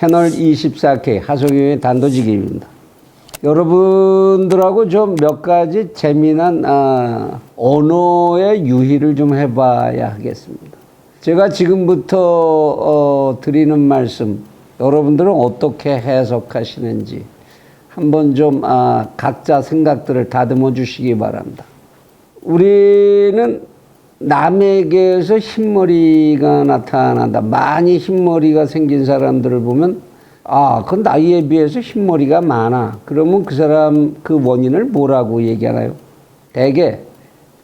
채널 24K 하성영의 단도직입니다. 여러분들하고 좀 몇 가지 재미난 언어의 유희를 좀 해봐야 하겠습니다. 제가 지금부터 드리는 말씀 여러분들은 어떻게 해석하시는지 한번 좀 각자 생각들을 다듬어 주시기 바랍니다. 우리는 남에게서 흰머리가 나타난다. 많이 흰머리가 생긴 사람들을 보면 그 나이에 비해서 흰머리가 많아. 그러면 그 사람 그 원인을 뭐라고 얘기하나요? 대개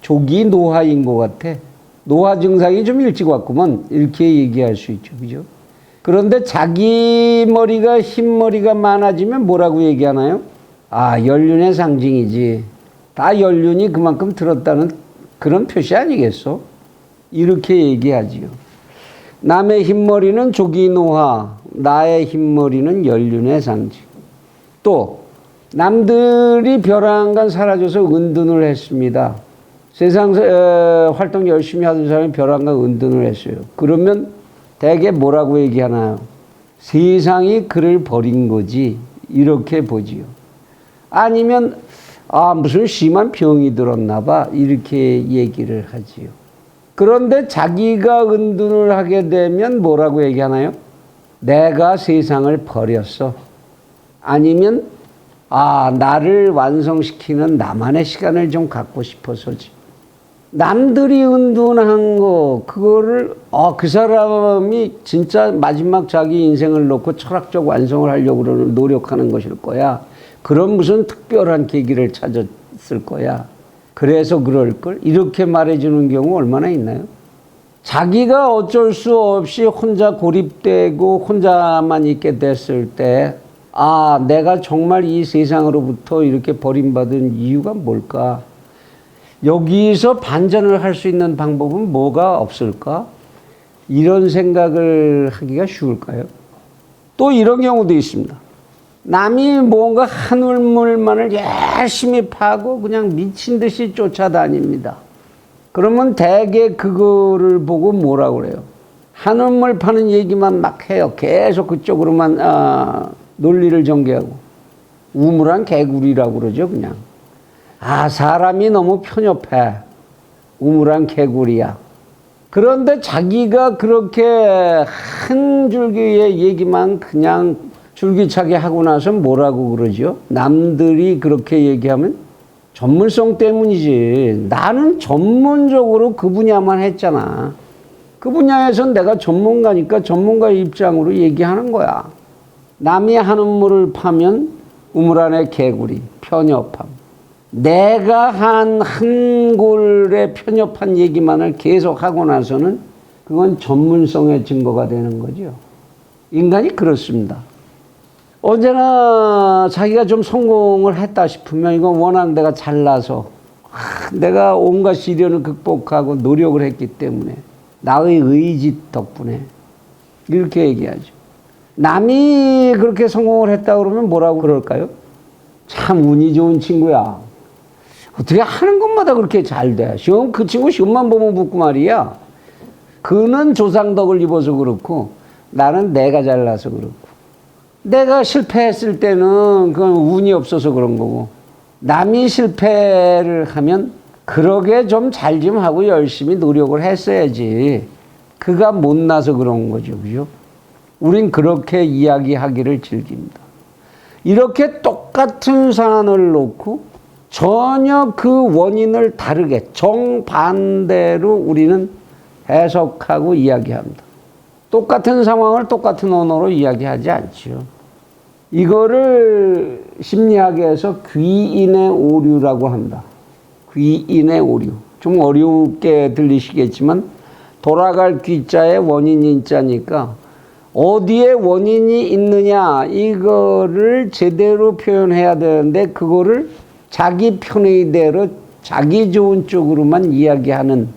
조기 노화인 것 같아. 노화 증상이 좀 일찍 왔구먼. 이렇게 얘기할 수 있죠. 그죠? 그런데 자기 머리가 흰머리가 많아지면 뭐라고 얘기하나요? 연륜의 상징이지. 다 연륜이 그만큼 들었다는 그런 표시 아니겠어? 이렇게 얘기하지요. 남의 흰머리는 조기 노화, 나의 흰머리는 연륜의 상징. 또 남들이 벼랑간 사라져서 은둔을 했습니다. 세상 활동 열심히 하던 사람이 벼랑간 은둔을 했어요. 그러면 대개 뭐라고 얘기하나요? 세상이 그를 버린 거지. 이렇게 보지요. 아니면 무슨 심한 병이 들었나 봐. 이렇게 얘기를 하지요. 그런데 자기가 은둔을 하게 되면 뭐라고 얘기하나요? 내가 세상을 버렸어. 아니면 나를 완성시키는 나만의 시간을 좀 갖고 싶어서지. 남들이 은둔한 거 그거를 그 사람이 진짜 마지막 자기 인생을 놓고 철학적 완성을 하려고 노력하는 것일 거야. 그런 무슨 특별한 계기를 찾았을 거야. 그래서 그럴걸? 이렇게 말해주는 경우 얼마나 있나요? 자기가 어쩔 수 없이 혼자 고립되고 혼자만 있게 됐을 때 내가 정말 이 세상으로부터 이렇게 버림받은 이유가 뭘까? 여기서 반전을 할 수 있는 방법은 뭐가 없을까? 이런 생각을 하기가 쉬울까요? 또 이런 경우도 있습니다. 남이 뭔가 한울물만을 열심히 파고 그냥 미친 듯이 쫓아다닙니다. 그러면 대개 그거를 보고 뭐라고 그래요? 한울물 파는 얘기만 막 해요. 계속 그쪽으로만 논리를 전개하고. 우물한 개구리라고 그러죠, 그냥. 사람이 너무 편협해. 우물한 개구리야. 그런데 자기가 그렇게 한 줄기의 얘기만 그냥 줄기차게 하고 나서 뭐라고 그러죠? 남들이 그렇게 얘기하면 전문성 때문이지. 나는 전문적으로 그 분야만 했잖아. 그 분야에선 내가 전문가니까 전문가의 입장으로 얘기하는 거야. 남이 하는 물을 파면 우물 안에 개구리, 편협함. 내가 한 골의 편협한 얘기만을 계속 하고 나서는 그건 전문성의 증거가 되는 거죠. 인간이 그렇습니다. 언제나 자기가 좀 성공을 했다 싶으면 이건 워낙 내가 잘나서 내가 온갖 시련을 극복하고 노력을 했기 때문에 나의 의지 덕분에 이렇게 얘기하죠. 남이 그렇게 성공을 했다 그러면 뭐라고 그럴까요? 참 운이 좋은 친구야. 어떻게 하는 것마다 그렇게 잘 돼. 그 친구 시험만 보면 붙고 말이야. 그는 조상덕을 입어서 그렇고 나는 내가 잘나서 그렇고. 내가 실패했을 때는 그건 운이 없어서 그런 거고, 남이 실패를 하면 그러게 좀 잘 좀 하고 열심히 노력을 했어야지. 그가 못나서 그런 거죠. 그죠? 우린 그렇게 이야기하기를 즐깁니다. 이렇게 똑같은 사안을 놓고 전혀 그 원인을 다르게 정반대로 우리는 해석하고 이야기합니다. 똑같은 상황을 똑같은 언어로 이야기하지 않죠. 이거를 심리학에서 귀인의 오류라고 합니다. 귀인의 오류. 좀 어렵게 들리시겠지만 돌아갈 귀자에 원인이 인자니까 어디에 원인이 있느냐 이거를 제대로 표현해야 되는데 그거를 자기 편의대로 자기 좋은 쪽으로만 이야기하는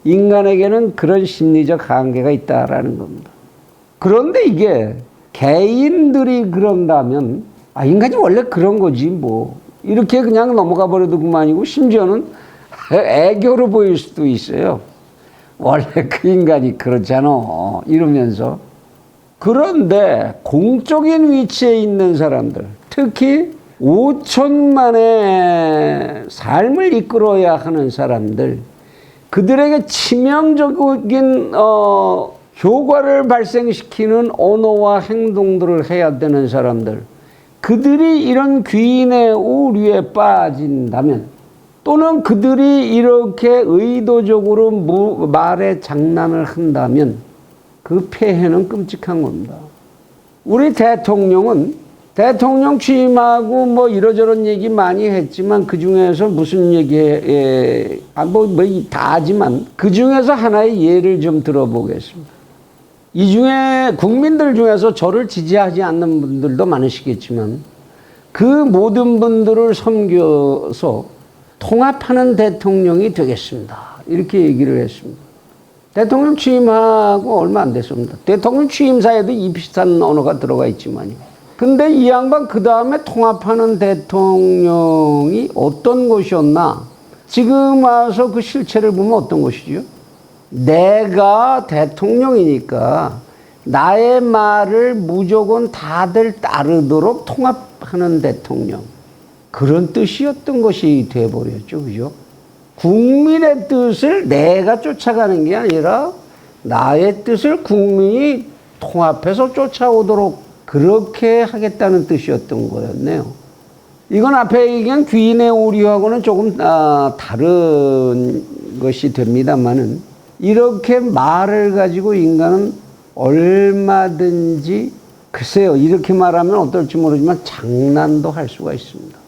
인간에게는 그런 심리적 한계가 있다라는 겁니다. 그런데 이게 개인들이 그런다면 인간이 원래 그런 거지 뭐 이렇게 그냥 넘어가 버려도 그만이고 심지어는 애교로 보일 수도 있어요. 원래 그 인간이 그렇잖아 이러면서 그런데 공적인 위치에 있는 사람들, 특히 5천만의 삶을 이끌어야 하는 사람들, 그들에게 치명적인 효과를 발생시키는 언어와 행동들을 해야 되는 사람들, 그들이 이런 귀인의 오류에 빠진다면, 또는 그들이 이렇게 의도적으로 말에 장난을 한다면 그 폐해는 끔찍한 겁니다. 우리 대통령은 대통령 취임하고 뭐 이러저런 얘기 많이 했지만 그 중에서 무슨 얘기에 다 하지만 그 중에서 하나의 예를 좀 들어보겠습니다. 이 중에 국민들 중에서 저를 지지하지 않는 분들도 많으시겠지만 그 모든 분들을 섬겨서 통합하는 대통령이 되겠습니다. 이렇게 얘기를 했습니다. 대통령 취임하고 얼마 안 됐습니다. 대통령 취임사에도 이 비슷한 언어가 들어가 있지만요. 근데 이 양반 그 다음에 통합하는 대통령이 어떤 것이었나? 지금 와서 그 실체를 보면 어떤 것이죠? 내가 대통령이니까 나의 말을 무조건 다들 따르도록 통합하는 대통령. 그런 뜻이었던 것이 되어버렸죠. 그죠? 국민의 뜻을 내가 쫓아가는 게 아니라 나의 뜻을 국민이 통합해서 쫓아오도록 그렇게 하겠다는 뜻이었던 거였네요. 이건 앞에 얘기한 귀인의 오류하고는 조금 다른 것이 됩니다만은 이렇게 말을 가지고 인간은 얼마든지 글쎄요, 이렇게 말하면 어떨지 모르지만 장난도 할 수가 있습니다.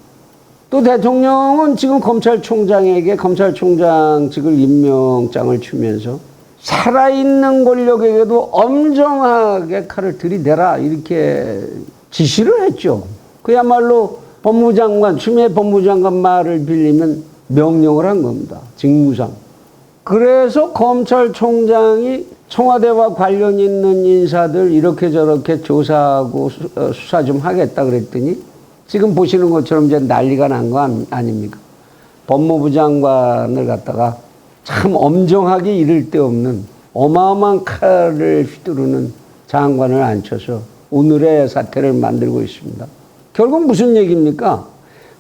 또 대통령은 지금 검찰총장에게 검찰총장직을 임명장을 주면서 살아있는 권력에게도 엄정하게 칼을 들이대라 이렇게 지시를 했죠. 그야말로 법무장관, 추미애 법무장관 말을 빌리면 명령을 한 겁니다. 직무상. 그래서 검찰총장이 청와대와 관련 있는 인사들 이렇게 저렇게 조사하고 수사 좀 하겠다 그랬더니 지금 보시는 것처럼 이제 난리가 난 거 아닙니까? 법무부 장관을 갖다가 참 엄정하게 이를 데 없는 어마어마한 칼을 휘두르는 장관을 앉혀서 오늘의 사태를 만들고 있습니다. 결국 무슨 얘기입니까?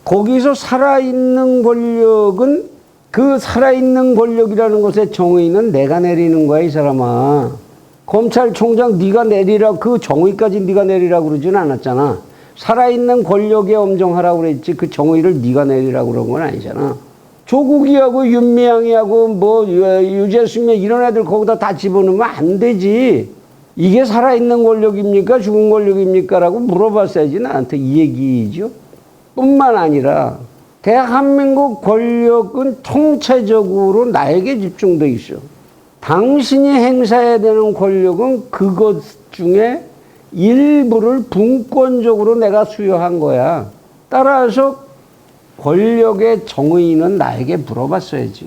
거기서 살아있는 권력은 그 살아있는 권력이라는 것의 정의는 내가 내리는 거야, 이 사람아. 검찰총장 네가 내리라, 그 정의까지 네가 내리라고 그러진 않았잖아. 살아있는 권력에 엄정하라고 그랬지 그 정의를 네가 내리라고 그런 건 아니잖아. 조국이하고 윤미향이하고 뭐 유재수면 이런 애들 거기다 다 집어넣으면 안 되지. 이게 살아있는 권력입니까? 죽은 권력입니까? 라고 물어봤어야지 나한테 이 얘기죠. 뿐만 아니라 대한민국 권력은 통체적으로 나에게 집중돼 있어. 당신이 행사해야 되는 권력은 그것 중에 일부를 분권적으로 내가 수여한 거야. 따라서 권력의 정의는 나에게 물어봤어야지.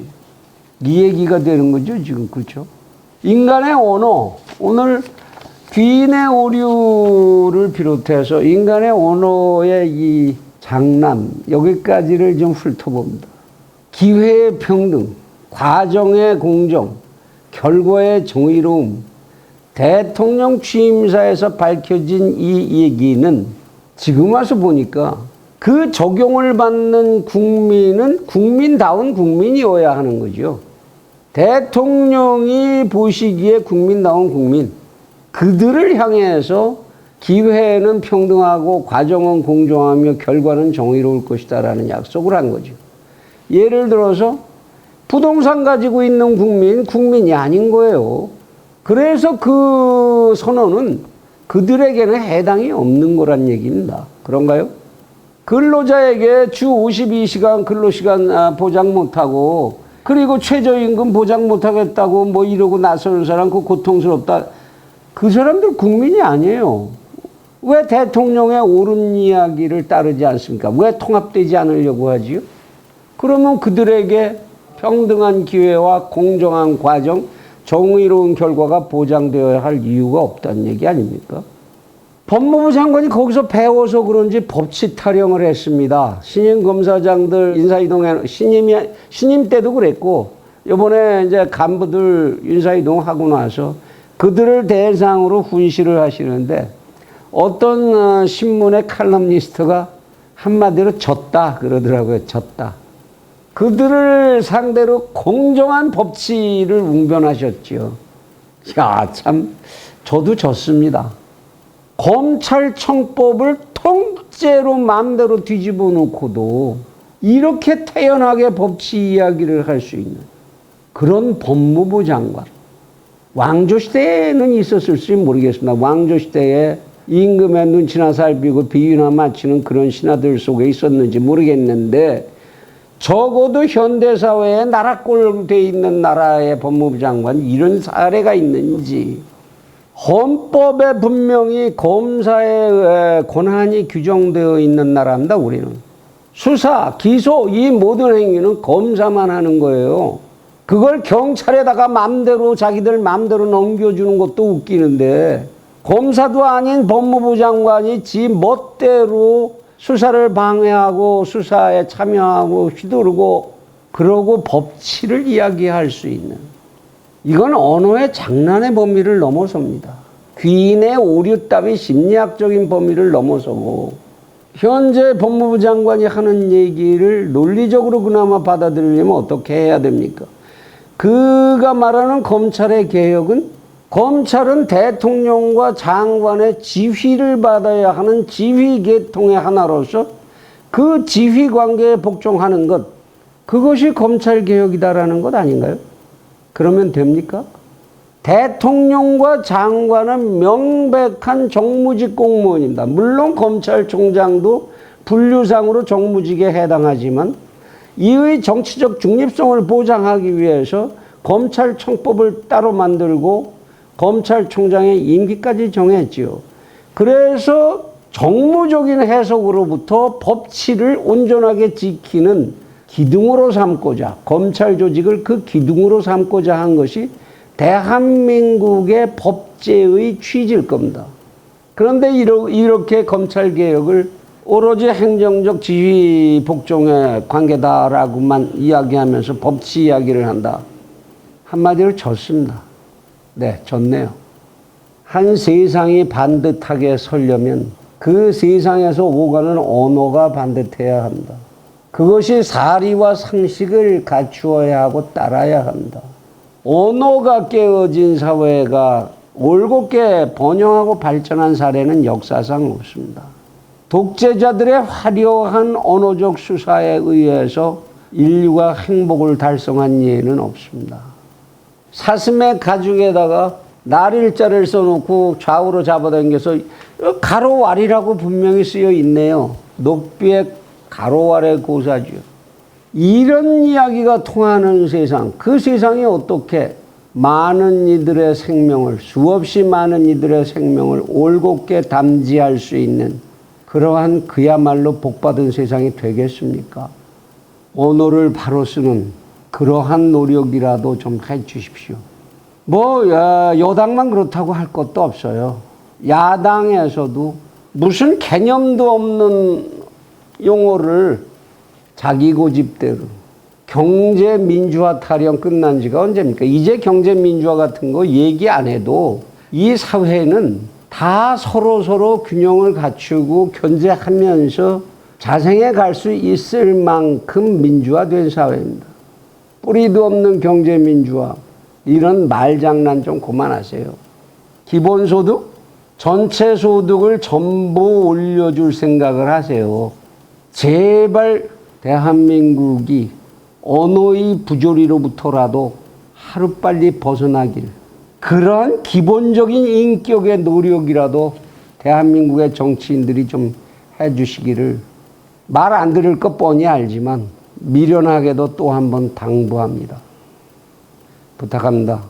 이 얘기가 되는 거죠, 지금. 그렇죠? 인간의 언어, 오늘 귀인의 오류를 비롯해서 인간의 언어의 이 장난, 여기까지를 좀 훑어봅니다. 기회의 평등, 과정의 공정, 결과의 정의로움, 대통령 취임사에서 밝혀진 이 얘기는 지금 와서 보니까 그 적용을 받는 국민은 국민다운 국민이어야 하는 거죠. 대통령이 보시기에 국민다운 국민, 그들을 향해서 기회는 평등하고 과정은 공정하며 결과는 정의로울 것이다 라는 약속을 한 거죠. 예를 들어서 부동산 가지고 있는 국민이 아닌 거예요. 그래서 그 선언은 그들에게는 해당이 없는 거란 얘기입니다. 그런가요? 근로자에게 주 52시간 근로시간 보장 못하고 그리고 최저임금 보장 못하겠다고 뭐 이러고 나서는 사람 그 고통스럽다. 그 사람들 국민이 아니에요. 왜 대통령의 옳은 이야기를 따르지 않습니까? 왜 통합되지 않으려고 하지요? 그러면 그들에게 평등한 기회와 공정한 과정, 정의로운 결과가 보장되어야 할 이유가 없다는 얘기 아닙니까? 법무부 장관이 거기서 배워서 그런지 법치 타령을 했습니다. 신임 검사장들 인사이동에 신임 때도 그랬고 이번에 이제 간부들 인사이동하고 나서 그들을 대상으로 훈시를 하시는데 어떤 신문의 칼럼니스트가 한마디로 졌다 그러더라고요. 졌다. 그들을 상대로 공정한 법치를 웅변하셨지요. 야, 참 저도 졌습니다. 검찰청법을 통째로 마음대로 뒤집어 놓고도 이렇게 태연하게 법치 이야기를 할 수 있는 그런 법무부 장관. 왕조시대에는 있었을지 모르겠습니다. 왕조시대에 임금의 눈치나 살피고 비위나 맞추는 그런 신하들 속에 있었는지 모르겠는데 적어도 현대사회에 나라꼴 돼 있는 나라의 법무부 장관 이런 사례가 있는지. 헌법에 분명히 검사의 권한이 규정되어 있는 나라입니다. 우리는. 수사, 기소 이 모든 행위는 검사만 하는 거예요. 그걸 경찰에다가 맘대로 자기들 맘대로 넘겨주는 것도 웃기는데 검사도 아닌 법무부 장관이 지 멋대로 수사를 방해하고 수사에 참여하고 휘두르고 그러고 법치를 이야기할 수 있는 이건 언어의 장난의 범위를 넘어섭니다. 귀인의 오류 따위 심리학적인 범위를 넘어서고 현재 법무부 장관이 하는 얘기를 논리적으로 그나마 받아들이려면 어떻게 해야 됩니까? 그가 말하는 검찰의 개혁은 검찰은 대통령과 장관의 지휘를 받아야 하는 지휘 계통의 하나로서 그 지휘 관계에 복종하는 것, 그것이 검찰 개혁이다라는 것 아닌가요? 그러면 됩니까? 대통령과 장관은 명백한 정무직 공무원입니다. 물론 검찰총장도 분류상으로 정무직에 해당하지만 이의 정치적 중립성을 보장하기 위해서 검찰청법을 따로 만들고 검찰총장의 임기까지 정했지요. 그래서 정무적인 해석으로부터 법치를 온전하게 지키는 기둥으로 삼고자, 검찰 조직을 그 기둥으로 삼고자 한 것이 대한민국의 법제의 취지일 겁니다. 그런데 이렇게 검찰개혁을 오로지 행정적 지휘 복종의 관계다라고만 이야기하면서 법치 이야기를 한다. 한마디로 졌습니다. 네, 졌네요. 한 세상이 반듯하게 서려면 그 세상에서 오가는 언어가 반듯해야 한다. 그것이 사리와 상식을 갖추어야 하고 따라야 한다. 언어가 깨어진 사회가 올곧게 번영하고 발전한 사례는 역사상 없습니다. 독재자들의 화려한 언어적 수사에 의해서 인류가 행복을 달성한 예는 없습니다. 사슴의 가죽에다가 날일자를 써놓고 좌우로 잡아당겨서 가로왈이라고 분명히 쓰여 있네요. 녹비의 가로왈의 고사죠. 이런 이야기가 통하는 세상, 그 세상이 어떻게 많은 이들의 생명을, 수없이 많은 이들의 생명을 올곧게 담지할 수 있는 그러한 그야말로 복받은 세상이 되겠습니까? 언어를 바로 쓰는 그러한 노력이라도 좀 해 주십시오. 여당만 그렇다고 할 것도 없어요. 야당에서도 무슨 개념도 없는 용어를 자기 고집대로 경제민주화 타령 끝난 지가 언제입니까? 이제 경제민주화 같은 거 얘기 안 해도 이 사회는 다 서로 균형을 갖추고 견제하면서 자생해 갈 수 있을 만큼 민주화된 사회입니다. 뿌리도 없는 경제민주화, 이런 말장난 좀 그만하세요. 기본소득? 전체 소득을 전부 올려줄 생각을 하세요. 제발 대한민국이 언어의 부조리로부터라도 하루빨리 벗어나길, 그런 기본적인 인격의 노력이라도 대한민국의 정치인들이 좀 해주시기를 말 안 들을 것 뻔히 알지만 미련하게도 또 한 번 당부합니다. 부탁합니다.